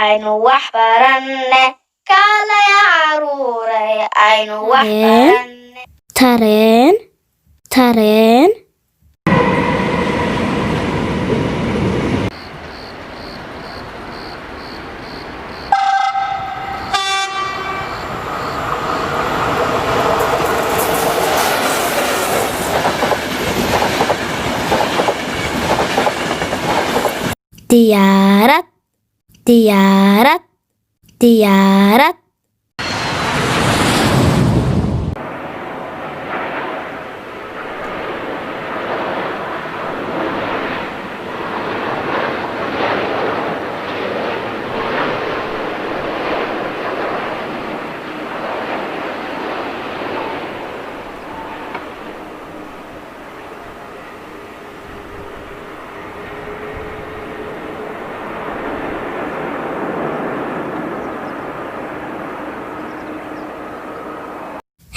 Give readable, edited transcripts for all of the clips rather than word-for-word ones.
aynu wax baranne kaalaya caruuray aynu wax baranne tareen tareen diyaarad diyaarad diyaarad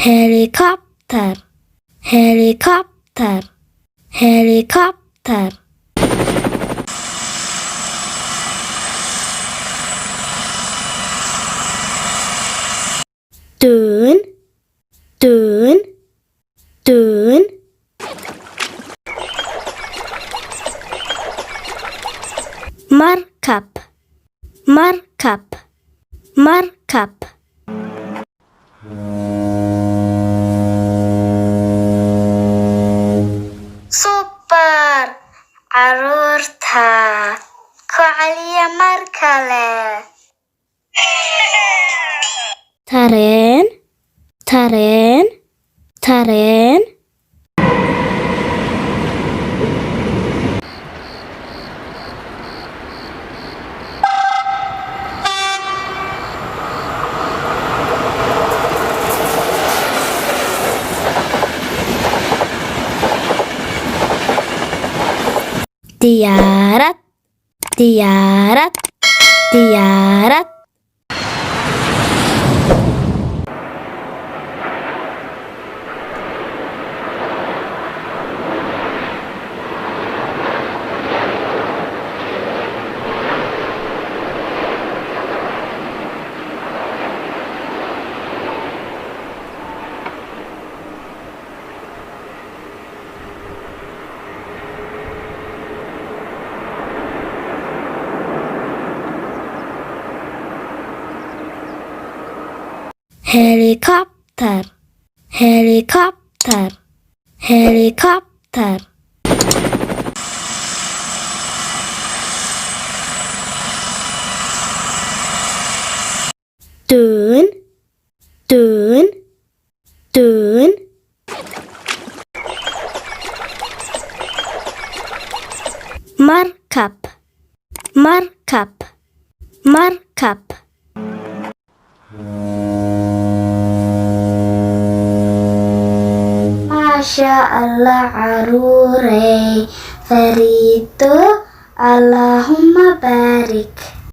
helicopter helicopter helicopter dun dun dun markab markab markab super carurta ku celiya mar kale tareen tareen tareen diyaarad diyaarad diyaarad helicopter helicopter helicopter dun dun dun markab markab markab Masya Allah caruuray fariito Allahumma barik